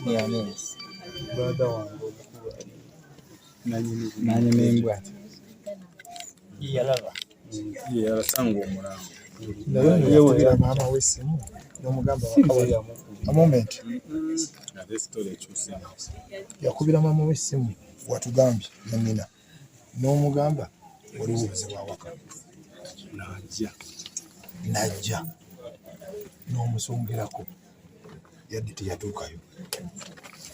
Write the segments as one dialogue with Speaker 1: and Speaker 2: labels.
Speaker 1: Yes.
Speaker 2: Brother wangu
Speaker 1: Nani membwa.
Speaker 2: yalaba sangu omulango
Speaker 1: Naye yakubira maama w'essimu n'omugamba wakawaya a moment. Yakubira maama w'essimu watugambye ne nnyina n'omugamba waliwo obuzibu awaka. Najja n'omusungirako yadde teyatuukayo.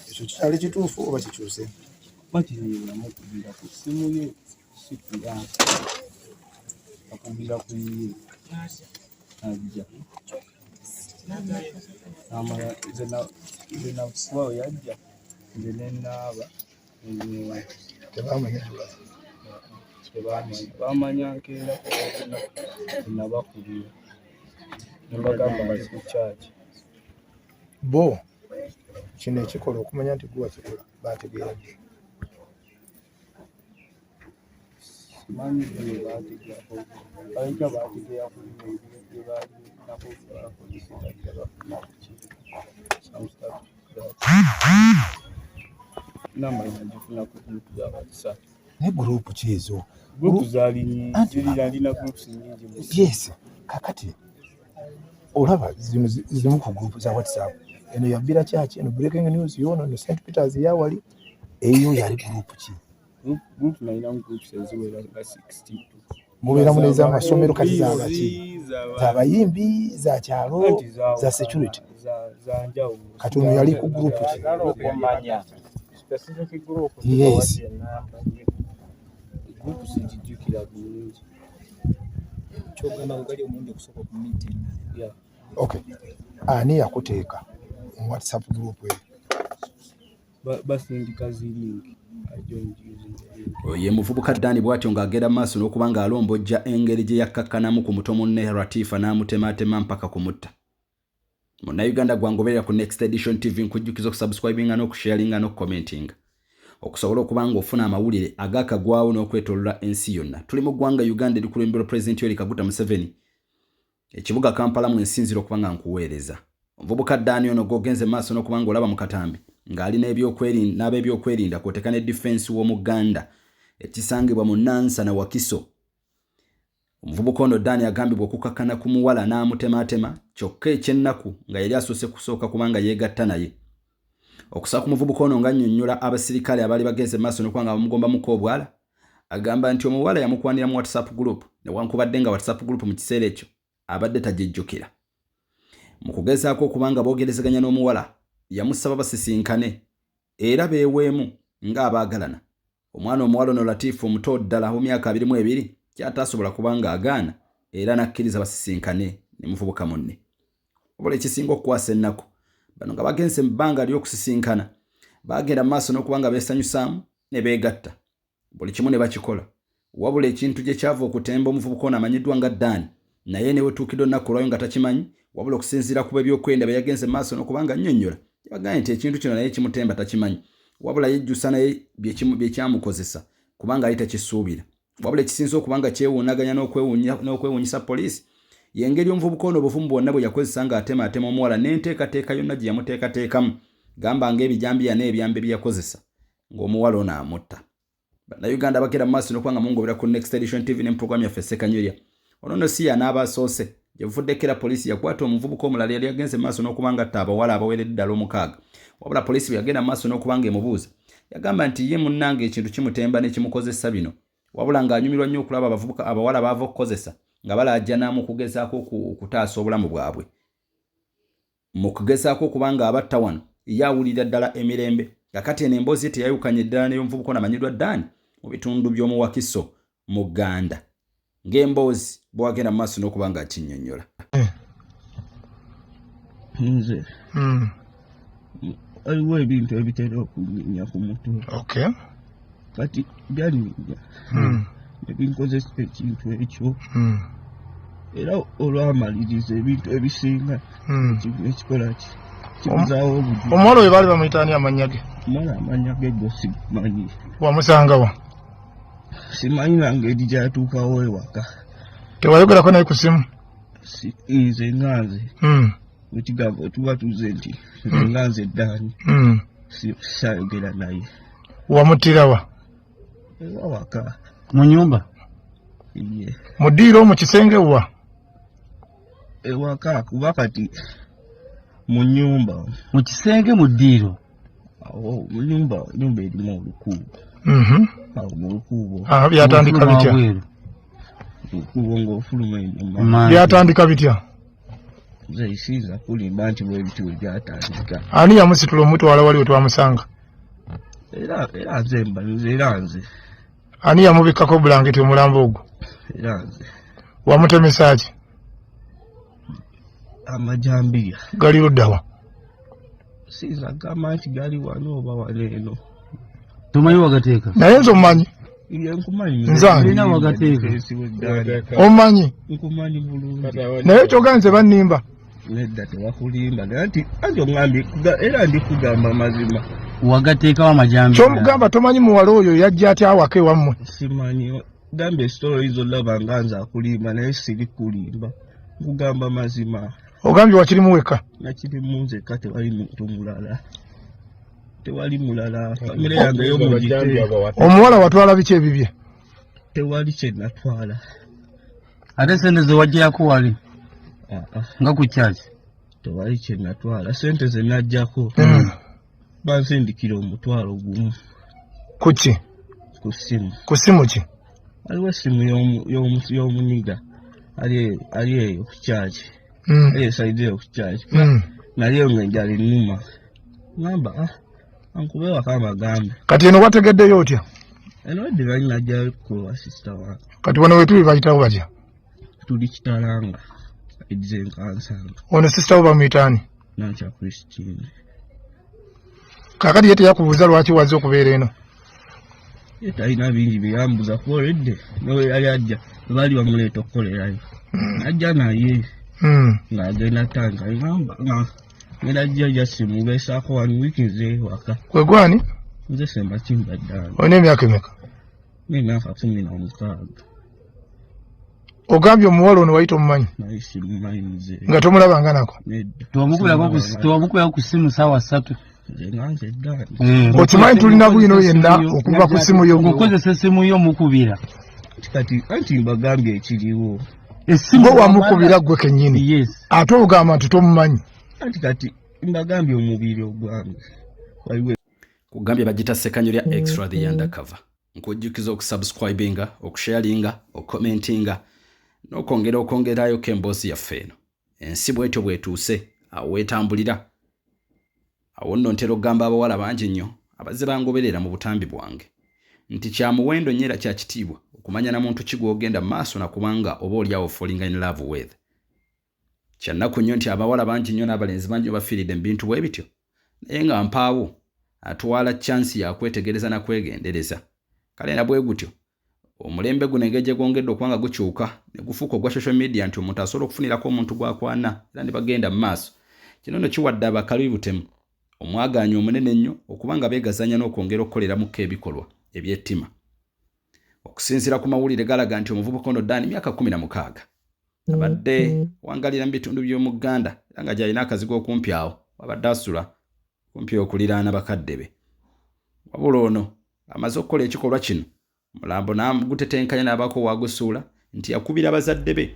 Speaker 1: Ekyo kikyali kituufu oba kikyuse?
Speaker 2: bakiriramukubira ku ssimu ye sikira akubira ku ye ajja amala zena kubawo yajja nze nenaaba bamanya nkeera nabakubira nembagamba bazikukyaki
Speaker 1: bo kino ekikola okumanya nti guwa kikola bategeeradde.
Speaker 2: simanyi bye baategeako baleka baategeera ku bye baali nako polisi bajja bafuna namanya gifuna ku gurupu z'abakisa
Speaker 1: Naye gurupu ki ezo?
Speaker 2: gurupu zalina gurupusi nyingi.
Speaker 1: Yes, kakati olaba zimu ku gurupu za WhatsApp. Eno yabbira kyaki, eno breaking news yono ne St. Peters yawali eyo yali gurupu ki?
Speaker 2: Gurupu nalinamu gurupusi eziwera nga 62.
Speaker 1: Mubeeramu n'ez'amasomero kati zabaki? Z'abayimbi, za kyalo, za security.
Speaker 2: Za njawulo.
Speaker 1: Kati ono yali ku gurupu ki?
Speaker 2: Specific group.
Speaker 1: Yes.
Speaker 2: Gurupu zijjukira bulungi.
Speaker 3: Kyogamba ngali omundi okusooka ku meeting.
Speaker 2: Yeah.
Speaker 1: Okay. Ani yakuteeka mu WhatsApp group eyo?
Speaker 2: Basindika ziringi.
Speaker 4: Ye muvubuka Dani bw'atyo ng'agenda maaso n'okubanga alombojja engeri gye yakkakkanamu ku muto munne Latifa n'amutematema mpaka kumutta. Munnayuganda gwangoberera ku Next Edition TV nkujjukiza okusubscribinga n'okusharinga n'okucommentinga okusobola okubanga ofuna amawulire agakagwawo n'okwetoolola ensi yonna. Tuli mu ggwanga Uganda erikulembera Pulezidenti Yoweri Kaguta Museveni ekibuga Kampala mu ensinziro okubanga nkuweereza. Omuvubuka Dani ono gogenze maaso n'okubanga olaba mu katambi ng'ali n'ab'ebyokwerinda kw'oteeka ne defense w'Omuganda ekisangibwa mu Nansa na Wakiso. Omuvubuka ono Dani agambibwa okukakkana ku muwala n'amutematema kyokka ekyennaku nga yali asoose kusooka kubanga yeegatta naye. Okusaba ku muvubuka ono nga annyonnyola abasirikale abaali bagenze maaso n'okubanga bamugombamuko obwala, agamba nti omuwala yamukwanira mu WhatsApp group newankubadde nga WhatsApp group mu kiseera ekyo abadde tagijjukira. Mu kugezaako okubanga boogerezeganya n'omuwala yamusaba basisinkane era beeweemu ng'abaagalana. Omwana omuwala ono Latifa omuto ddala w'emyaka 22 kyatasobola kubanga agaana era n'akkiriza basisinkane ne muvubuka munne. Wabula ekisinga okukwasa ennaku bano nga bagenze mu bbanga ly'okusisinkana baagenda mu maaso n'okubanga beesanyusaamu ne beegatta. Buli kimu ne bakikola. Wabula ekintu gye kyava okutemba omuvubuka ono amanyiddwa nga Dani naye ne wetuukidde olunaku lwayo nga takimanyi wabula okusinziira ku b'ebyokwerinda be yagenze mu maaso n'okubanga annyonnyola yabagambye nti ekintu kino naye kimutemba takimanyi wabula yejjusa naye bye kyamukozesa kubanga ali takisuubira. Wabula ekisinza okubanga kyewuunaganya n'okwewuunyisa poliisi y'engeri omuvubuka ono obuvumu bwonna bwe yakozesa ng'atematema omuwala n'enteekateeka yonna gye yamuteekateekamu gamba ng'ebijambiya n'ebyambe bye yakozesa ng'omuwala ono amutta. Bannayuganda bagenda mu maaso n'okubanga mungobera ku Next Edition TV ne puroguramu yaffe Ssekanyolya. Ono nno si y'anaaba asoose gye buvuddekera poliisi yakwata omuvubuka omulala yali yagenze mu maaso n'okubanga atta abawala abaweredde ddala 6. Wabula poliisi bwe yagenda mu maaso n'okubanga emubuuza yagamba nti ye munnange ekintu kimutemba n'ekimukozesa bino wabula ng'anyumirwa nnyo okulaba abavubuka abawala baava okukozesa nga balajjanaamu okugezaako okutaasa obulamu bwabwe. Mu kugezaako okubanga abatta wano yawulira ddala emirembe kakati eno emboozi teyayukanye ddala n'ey'omuvubuka ono amanyiddwa Dani mu bitundu by'omu Wakiso mu Uganda ng'emboozi bw'agenda mu maaso n'okubanga akinnyonnyola.
Speaker 2: Nze waliwo ebintu ebitera okunyinya ku mutwe.
Speaker 1: Okay.
Speaker 2: Kati byanyinya ebinkozesa ekintu ekyo era olwamaliriza ebintu ebisinga ekikola kibuzaawo obujju.
Speaker 1: Omuwala we baali bamuyitaani amannya ge?
Speaker 2: Omwana amannya ge go simanyi.
Speaker 1: Wamusangawa?
Speaker 2: Simanyi nangeri gyatuukawo ewaka.
Speaker 1: Tewayogerako naye ku ssimu?
Speaker 2: Nze nganze Wekigamba tuba tuze nti nze Ddaani saayogera naye.
Speaker 1: Wamuttirawa?
Speaker 2: Waka.
Speaker 5: Mu nyumba?
Speaker 2: Ye.
Speaker 1: Mu ddiiro mu kisenge wa?
Speaker 2: Ewaka kuba kati mu nyumba.
Speaker 5: Mu kisenge mu ddiiro?
Speaker 2: Awo mu nyumba erimu olukuubo. Awo mu lukuubo.
Speaker 1: Byatandika bitya?
Speaker 2: Olukuubo ng'ofuluma ennyuma.
Speaker 1: Byatandika bitya?
Speaker 2: Nze isiiza kulimba nti bwe biti we byatandika.
Speaker 1: Ani yamusitula omutwala wali we twamusanga?
Speaker 2: Era nze mbanze era nze.
Speaker 1: Ani yamubikkako bulangiti omulambo ogwo?
Speaker 2: Era nze.
Speaker 1: Wamutemesa ki?
Speaker 2: Amajambiya.
Speaker 1: Gali ludda wa?
Speaker 2: Siiza gamba nti gali wano oba wano eno.
Speaker 5: Tomanyi wagateeka?
Speaker 1: Naye nze omumanyi?
Speaker 2: Nkumanyi.
Speaker 5: Nzalina wagateeka.
Speaker 1: Omumanyi?
Speaker 2: Nkumanyi bulungi.
Speaker 1: Naye kyogaa nze bannimba.
Speaker 2: Nedda tebakulimba anti ongambye era ndikugamba mazima.
Speaker 5: Wagateekawo amajambiya.
Speaker 1: Kyomugamba tomanyi muwala oyo yajja atya awaka ewammwe?
Speaker 2: Simanyi. Gambye esitolo zolaba nga nze akulimba naye siri kulimba. Nkugamba mazima.
Speaker 1: Ogambye wakirimu wekka?
Speaker 2: Nakirimu nzekka tewali muntu mulala. Tewali mulala. Famire yange y'omugite.
Speaker 1: Omuwala watwala biki ebibye?
Speaker 2: Tewali kye natwala.
Speaker 5: Ate sente ze waggyako wali? Nga ku kyaki?
Speaker 2: Tewali kye natwala. Sente ze najjako bansindikira omutwalo gumu.
Speaker 1: Ku ki?
Speaker 2: Ku ssimu.
Speaker 1: Ku ssimu ki?
Speaker 2: Waliwo essimu y'omuniga ali eyo ku kyaki. Sayidi eyo ku kyaki. Naye nga enjala ennuma. Ngamba ankube waka amagambe.
Speaker 1: Kati eno wategeddeyo otya?
Speaker 2: Eno edde bali najja kuwa sisita wange.
Speaker 1: Kati wano wetuli bayitawo batya?
Speaker 2: Tuli Kitalanga. Ejize nkansanga.
Speaker 1: Ono sisita wo bamuyitaani?
Speaker 2: Nankya Christine.
Speaker 1: Kakati ye teyakubuuza lwaki wazze okubeera eno?
Speaker 2: Ye talina bingi byeyambuza kuoledde nawe yali ajja baali bamuleeta okukolerayo. Ajja naye ng'agenda Tanga ngamba ngenda jjajja simubeesaako wano wiiki nze waka.
Speaker 1: Gwe gwani?
Speaker 2: Nze Semba Kimba Ddaani.
Speaker 1: Olina emyaka emeka?
Speaker 2: N'emyaka 16.
Speaker 1: Ogambye omuwala ono wayita omumanyi?
Speaker 2: Naye simumanyi nze.
Speaker 1: Nga tomulabanga nako?
Speaker 5: Tewamukubirako ku ssimu ssaawa 3.
Speaker 2: Nze nga nze Ddaani.
Speaker 1: Okimanyi tulina bwino yenna okuva ku ssimu yo.
Speaker 5: Okukozesa essimu yo mukubira.
Speaker 2: Kati anti mbagambye ekiriwo.
Speaker 1: Essimu wamukubira gwe kennyini. Ate ogamba nti tomumanyi.
Speaker 2: Anti kati mbagambye omubiri ogwange.
Speaker 4: Kugambye bagita Ssekanyo lya Extra the Undercover. Nkujjukiza okusubscribinga, okusharinga, okukomentinga n'okwongerayo k'emboozi yaffe eno. Ensi bwetyo bwetuuse awo weetambulira. Awo nno ntera okugamba abawala bangi nnyo abazze bangoberera mu butambi bwange nti kya muwendo nnyo era kya kitiibwa okumanya na muntu ki gw'ogenda mu maaso na kubanga oba oliawo falling in love with. Kya nnaku nnyo nti abawala bangi nnyo n'abalenzi bangi bafiiridde mu bintu bwe bityo naye nga mpaawo atwala chansi ya kwetegereza na kwegendereza. Kale na bwe gutyo omulembe guno engeri gye gwongedde okubanga gukyuka ne gufuuka ogwa social media nti omuntu asobola okufunirako omuntu gw'akwana era ne bagenda mu maaso. Kino nno kiwadde abakalubi butemu omwagaanya omunene nnyo okubanga beegazanya n'okwongera okukoleramuko ebikolwa ebyettima. Okusinziira ku mawulire galaga nti omuvubuka ono Ddaani myaka 16 abadde wangalira mu bitundu by'Omuganda era nga gy'alina akazigo okumpi awo wabadde asula kumpi okuliraana bakadde be. Wabula ono amaze okukola ekikolwa kino mulambo n'agutetenkanya n'abaako waagusuula nti yakubira bazadde be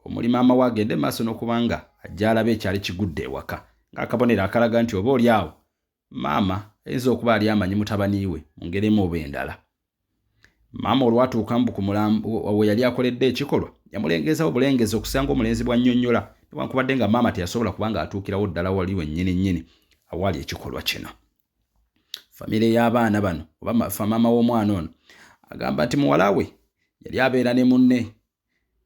Speaker 4: omuli maama we agende maaso n'okubanga ajja alabe ekyali kigudde ewaka ng'akabonero akalaga nti oba oli awo maama ayinza okuba ali amanyi mutabani we mu ngeri emu oba endala. Maama olwatuuka mbu ku mulambo we yali akoledde ekikolwa yamulengezawo bulengezi okusanga omulenzi bwa nnyonnyola newankubadde nga maama teyasobola kubanga atuukirawo ddala wali wennyini awali ekikolwa kino. Famire y'abaana bano oba maama w'omwana ono agamba nti muwala we yali abeera ne munne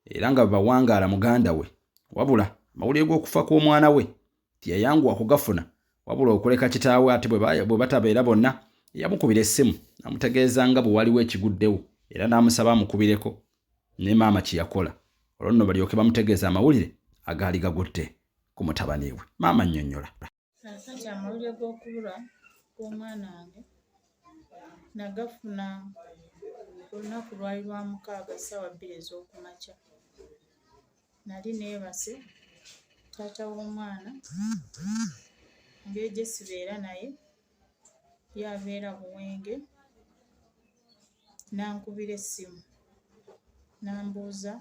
Speaker 4: era nga bawangaala muganda we wabula amawulire g'okufa kw'omwana we tiyayanguwa kugafuna wabula okuleka kitaawe ate bwe batabeera bonna yamukubira essimu amutegeeza nga bwe waliwo ekiguddewo era n'amusaba amukubireko ne maama kye yakola olwo nno balyoke bamutegeeza amawulire agaali gagudde ku mutabani we. Maama nnyonnyola.
Speaker 6: Kakati amawulire g'okubula kw'omwana wange nagafuna olunaku lwali lwa 6 ssaawa 2 ez'okumakya. Nali neebase taata w'omwana engeri gye sibeera naye yabeera Buwenge nankubira essimu nambuuza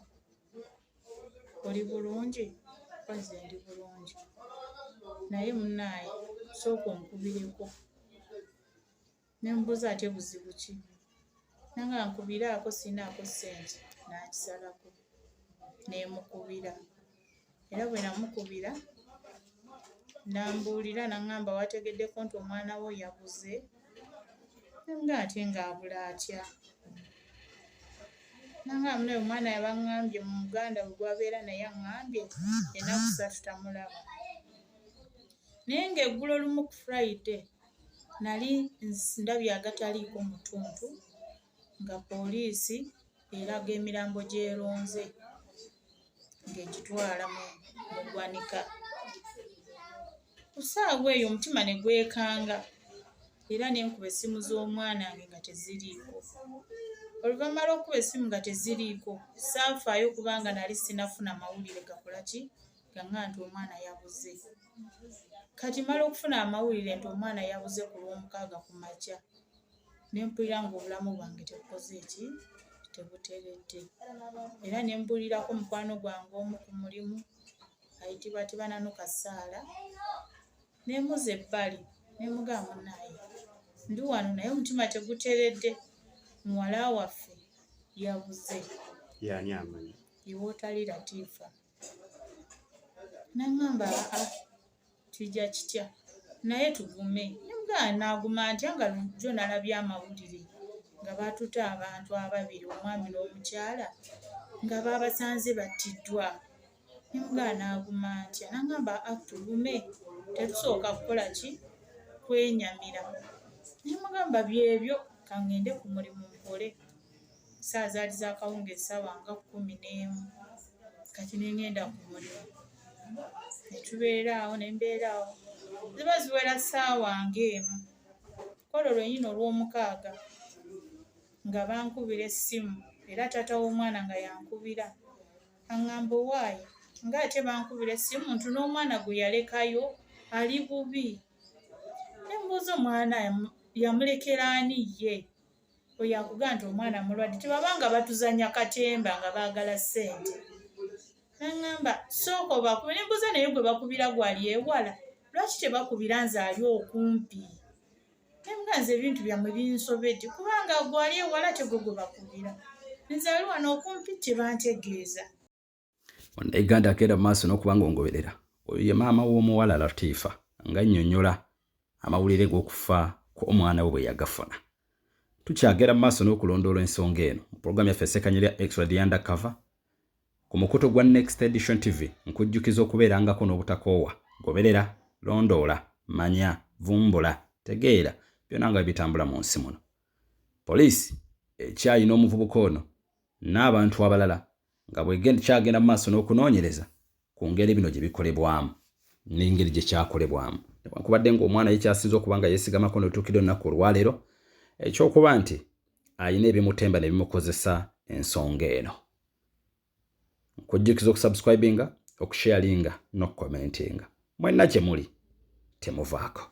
Speaker 6: oli bulungi oze ndi bulungi naye munnaaye sooka onkubireko nembuuza ate buzibu ki nanga nkubiraako sinaako ssente nakisalako nemukubira era bwe namukubira nambuulira naŋŋamba wategeddeko nti omwana wo yabuze nga ate ng'abula atya nanga mune omwana yabaŋŋambye mu Muganda bwe gwabeera naye aŋŋambye ennaku 3 tamulaba naye ng'eggulo lumu ku Friday nali ndabye agataliiko mutuntu nga poliisi eraga emirambo gy'eronze ng'egitwala mu ggwanika ku ssaawa eyo omutima ne gwekanga era nenkuba essimu z'omwana wange nga teziriiko oluvannyuma lw'okuba essimu nga teziriiko saafaayo kubanga nali sinafuna mawulire gakola ki gaŋŋa nti omwana yabuze kati mala okufuna amawulire nti omwana yabuze ku Lwomukaaga ku makya ne mpulira ng'obulamu bwange tebukoze eki tebuteredde era ne mbuulirako mukwano gwange omu ku mulimu ayitibwa Tibananuka Saala ne muza ebbali ne mugamba munnaaye ndi wano naye omutima teguteredde muwala waffe yabuze
Speaker 7: yani amanyi
Speaker 6: Iwootali Latifa naŋŋamba kijja kitya naye tugume nemugamba naaguma ntya nga lujjo nalabye amawulire nga batuta abantu 2 omwami n'omukyala nga babasanze battiddwa nemugamba naaguma ntya naŋŋamba tugume tetusooka kukola ki kwenyamira nemugamba byebyo kaŋŋende ku mulimu nkole saa zaali zakawungeezi ssaawa nga 11 kati nengenda ku mulimu netubeera awo nembeera awo ziba ziwera ssaawa ng'emu kola lwennyini Olw'omukaaga nga bankubira essimu era taata w'omwana nga yankubira aŋŋamba owaaye nga ate bankubira essimu nti n'omwana gwe yalekayo ali bubi nembuuza omwana yamulekera ani ye oyo akugamba nti omwana mulwadde tebabanga batuzanya katemba nga baagala ssente naŋŋamba sooka obakube nembuuza naye gwe bakubira gwali ewala lwaki tebakubira nze ali okumpi nemuganza ebintu byammwe binsobedde kubanga gwali ewala tegwe gwe bakubira nze ali wano okumpi tebantegeeza
Speaker 4: Uganda akeera mu maaso n'okuba ng'ongoberera oyo ye maama w'omuwala Latifa nga nnyonnyola amawulire g'okufa kw'omwana we bwe yagafuna. Tukyagera mu maaso n'okulondoola ensonga eno mu pulogulaamu yaffe Ssekanyolya Extra The Undercover ku mukutu gwa Next Edition TV nkujjukiza okubeerangako n'obutakoowa goberera londoola manya vumbula tegeera byonna nga bitambula mu nsi muno. Poliisi ekyalina omuvubuka ono n'abantu abalala nga kyagenda mu maaso n'okunoonyereza ku ngeri bino gye bikolebwamu n'engeri gye kyakolebwamu newankubadde ng'omwana ye kyasinza okuba nga yeesigamako n'otuukira olunaku olwaleero ekyokuba nti ayina ebimutemba ne bimukozesa ensonga eno. Nkujjukiza okusubscribinga, okusharinga n'okukomentinga. Mwenna gye muli temuvaako.